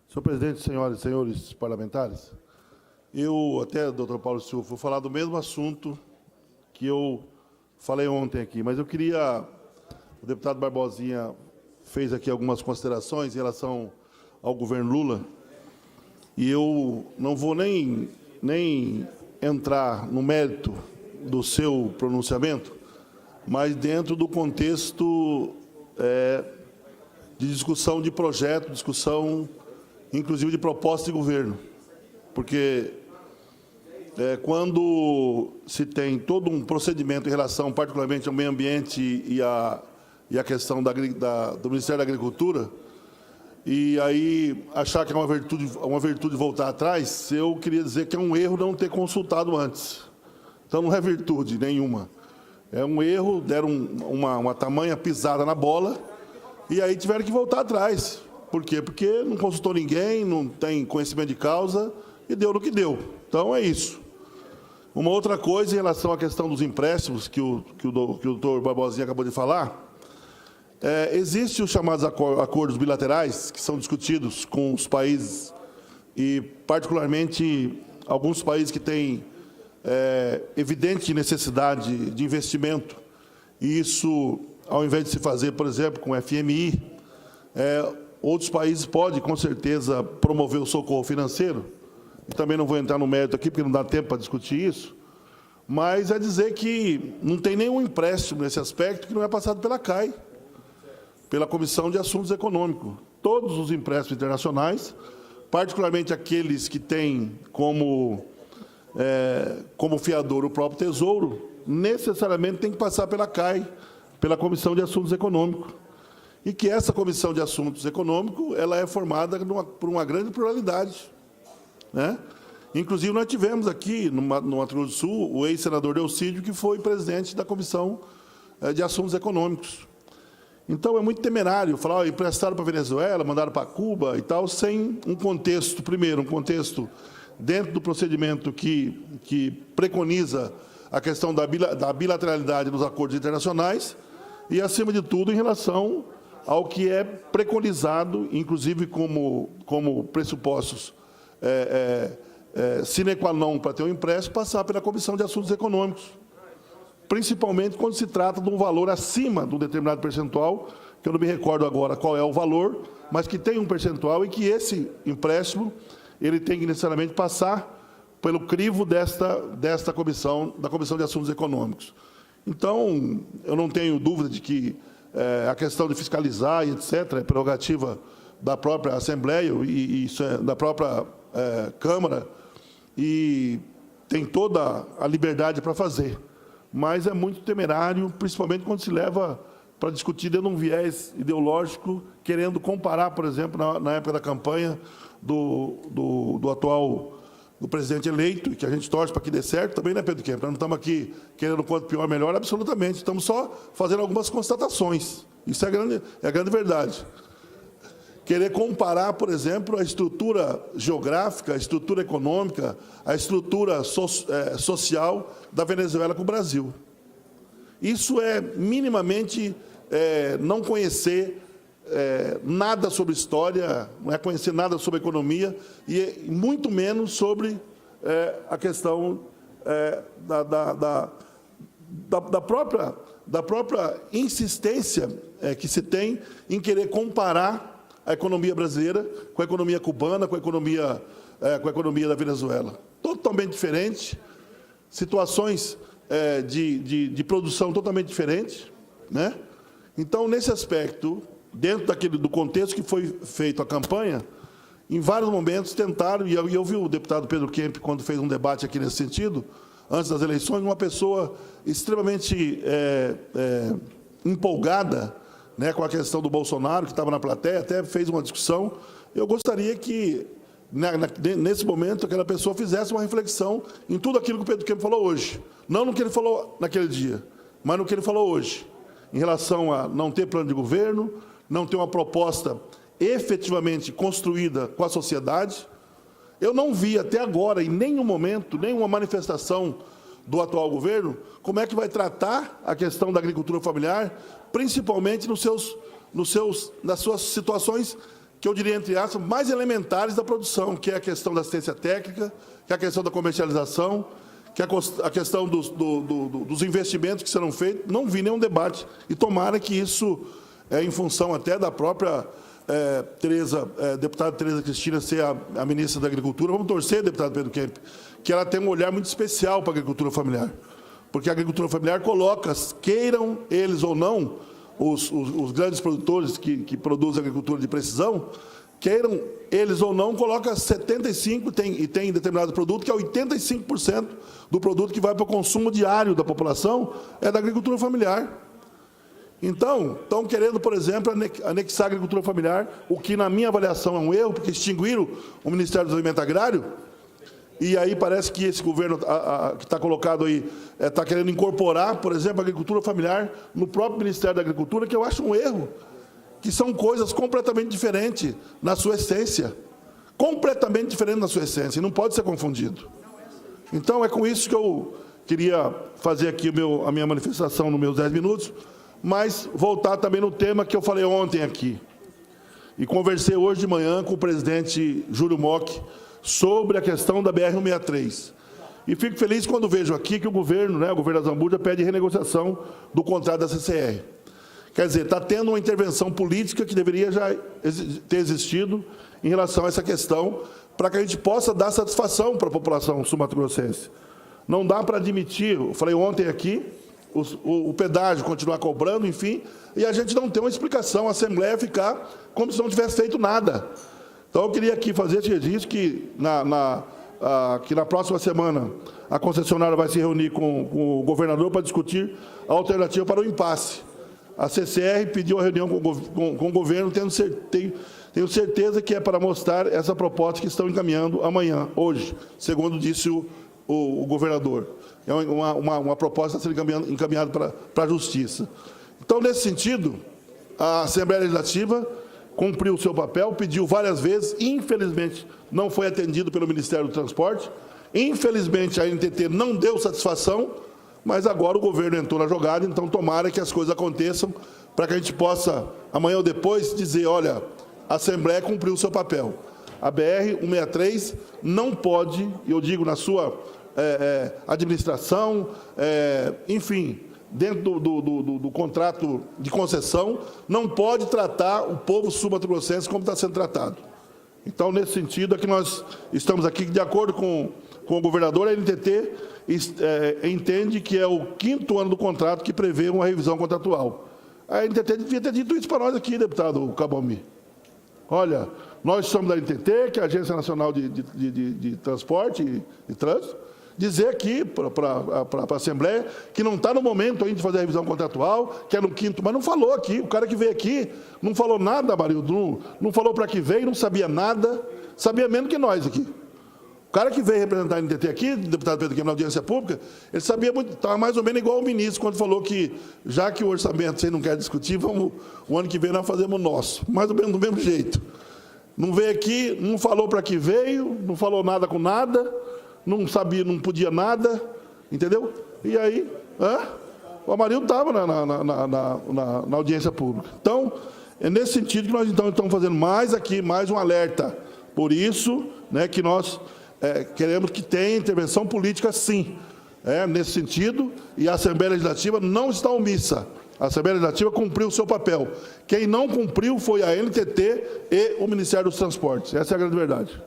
Senhor presidente, senhoras e senhores parlamentares, eu até, doutor Paulo Silva, vou falar do mesmo assunto que eu falei ontem aqui, mas eu queria... O deputado Barbosinha fez aqui algumas considerações em relação ao governo Lula, e eu não vou nem entrar no mérito do seu pronunciamento, mas dentro do contexto de discussão de projeto, discussão, inclusive, de proposta de governo. Porque quando se tem todo um procedimento em relação, particularmente, ao meio ambiente e a questão do Ministério da Agricultura, e aí achar que é uma virtude voltar atrás, eu queria dizer que é um erro não ter consultado antes. Então, não é virtude nenhuma. É um erro, deram uma tamanha pisada na bola, e aí tiveram que voltar atrás. Por quê? Porque não consultou ninguém, não tem conhecimento de causa, e deu no que deu. Então, é isso. Uma outra coisa em relação à questão dos empréstimos, que o doutor Barbosinha acabou de falar, existem os chamados acordos bilaterais, que são discutidos com os países, e particularmente alguns países que têm evidente necessidade de investimento, e isso, ao invés de se fazer, por exemplo, com o FMI, outros países podem, com certeza, promover o socorro financeiro. E também não vou entrar no mérito aqui, porque não dá tempo para discutir isso, mas é dizer que não tem nenhum empréstimo nesse aspecto que não é passado pela CAI, pela Comissão de Assuntos Econômicos. Todos os empréstimos internacionais, particularmente aqueles que têm como fiador o próprio Tesouro, necessariamente tem que passar pela CAI, pela Comissão de Assuntos Econômicos. E que essa Comissão de Assuntos Econômicos ela é formada por uma grande pluralidade, né? Inclusive, nós tivemos aqui, no Mato Grosso do Sul, o ex-senador Delcídio, que foi presidente da Comissão de Assuntos Econômicos. Então, é muito temerário falar, emprestaram para a Venezuela, mandaram para Cuba e tal, sem um contexto, primeiro, um contexto dentro do procedimento que preconiza a questão da bilateralidade dos acordos internacionais e, acima de tudo, em relação ao que é preconizado, inclusive como pressupostos sine qua non para ter um empréstimo, passar pela Comissão de Assuntos Econômicos, principalmente quando se trata de um valor acima de um determinado percentual, que eu não me recordo agora qual é o valor, mas que tem um percentual e que esse empréstimo ele tem que necessariamente passar pelo crivo desta comissão, da Comissão de Assuntos Econômicos. Então, eu não tenho dúvida de que a questão de fiscalizar e etc. é prerrogativa da própria Assembleia e da própria Câmara, e tem toda a liberdade para fazer. Mas é muito temerário, principalmente quando se leva para discutir dentro de um viés ideológico, querendo comparar, por exemplo, na época da campanha do atual do presidente eleito, que a gente torce para que dê certo, também, né, Pedro Kemp? Nós não estamos aqui querendo quanto pior, melhor, absolutamente. Estamos só fazendo algumas constatações. Isso é a grande verdade. Querer comparar, por exemplo, a estrutura geográfica, a estrutura econômica, a estrutura social da Venezuela com o Brasil. Isso é minimamente não conhecer nada sobre história, não é conhecer nada sobre economia e muito menos sobre a questão da própria insistência que se tem em querer comparar a economia brasileira com a economia cubana, com a economia da Venezuela. Totalmente diferente, situações de produção totalmente diferentes, né? Então, nesse aspecto, dentro do contexto que foi feita a campanha, em vários momentos tentaram, e eu vi o deputado Pedro Kemp, quando fez um debate aqui nesse sentido, antes das eleições, uma pessoa extremamente empolgada, né, com a questão do Bolsonaro, que estava na plateia, até fez uma discussão. Eu gostaria que, nesse momento, aquela pessoa fizesse uma reflexão em tudo aquilo que o Pedro Kemp falou hoje. Não no que ele falou naquele dia, mas no que ele falou hoje, em relação a não ter plano de governo, não ter uma proposta efetivamente construída com a sociedade. Eu não vi até agora, em nenhum momento, nenhuma manifestação do atual governo, como é que vai tratar a questão da agricultura familiar, principalmente nos seus nas suas situações, que eu diria, entre aspas, mais elementares da produção, que é a questão da assistência técnica, que é a questão da comercialização, que é a questão dos investimentos que serão feitos. Não vi nenhum debate. E tomara que isso, em função até da própria deputada Tereza Cristina ser a ministra da Agricultura, vamos torcer, deputado Pedro Kemp, que ela tenha um olhar muito especial para a agricultura familiar. Porque a agricultura familiar coloca, queiram eles ou não, os grandes produtores que produzem agricultura de precisão, queiram eles ou não, coloca 75%, e tem determinado produto que é 85% do produto que vai para o consumo diário da população, é da agricultura familiar. Então, estão querendo, por exemplo, anexar a agricultura familiar, o que, na minha avaliação, é um erro, porque extinguiram o Ministério do Desenvolvimento Agrário, e aí parece que esse governo que está colocado aí está querendo incorporar, por exemplo, a agricultura familiar no próprio Ministério da Agricultura, que eu acho um erro, que são coisas completamente diferentes na sua essência. Completamente diferentes na sua essência, e não pode ser confundido. Então, é com isso que eu queria fazer aqui a minha manifestação nos meus 10 minutos, mas voltar também no tema que eu falei ontem aqui. E conversei hoje de manhã com o presidente Júlio Mock sobre a questão da BR-163. E fico feliz quando vejo aqui que o governo da Zambuja, pede renegociação do contrato da CCR. Quer dizer, está tendo uma intervenção política que deveria já ter existido em relação a essa questão, para que a gente possa dar satisfação para a população sul-mato-grossense. Não dá para admitir, eu falei ontem aqui, o pedágio continuar cobrando, enfim, e a gente não ter uma explicação, a Assembleia ficar como se não tivesse feito nada. Então, eu queria aqui fazer esse registro que na próxima semana a concessionária vai se reunir com o governador para discutir a alternativa para o impasse. A CCR pediu a reunião com o governo, tenho certeza que é para mostrar essa proposta que estão encaminhando amanhã, hoje, segundo disse o governador. É uma proposta a ser encaminhada para a Justiça. Então, nesse sentido, a Assembleia Legislativa cumpriu o seu papel, pediu várias vezes, infelizmente não foi atendido pelo Ministério do Transporte, infelizmente a NTT não deu satisfação, mas agora o governo entrou na jogada, então tomara que as coisas aconteçam para que a gente possa, amanhã ou depois, dizer, olha, a Assembleia cumpriu o seu papel. A BR-163 não pode, eu digo na sua administração, enfim, dentro do contrato de concessão, não pode tratar o povo sul-mato-grossense como está sendo tratado. Então, nesse sentido, é que nós estamos aqui, de acordo com o governador, a NTT entende que é o 5º ano do contrato que prevê uma revisão contratual. A NTT devia ter dito isso para nós aqui, deputado Cabalmi. Olha, nós somos da NTT, que é a Agência Nacional de Transporte e Trânsito, dizer aqui para a Assembleia que não está no momento ainda de fazer a revisão contratual, que é no 5º, mas não falou aqui. O cara que veio aqui não falou nada, Marildo, não falou para que veio, não sabia nada, sabia menos que nós aqui. O cara que veio representar a NTT aqui, o deputado Pedro Kemp, na audiência pública, ele sabia muito, estava mais ou menos igual o ministro, quando falou que, já que o orçamento você não quer discutir, o ano que vem nós fazemos o nosso, mais ou menos do mesmo jeito. Não veio aqui, não falou para que veio, não falou nada com nada, não sabia, não podia nada, entendeu? E aí, o Amarildo estava na audiência pública. Então, é nesse sentido que nós então estamos fazendo mais um alerta. Por isso, que nós queremos que tenha intervenção política, sim, nesse sentido, e a Assembleia Legislativa não está omissa. A Assembleia Legislativa cumpriu o seu papel. Quem não cumpriu foi a NTT e o Ministério dos Transportes. Essa é a grande verdade.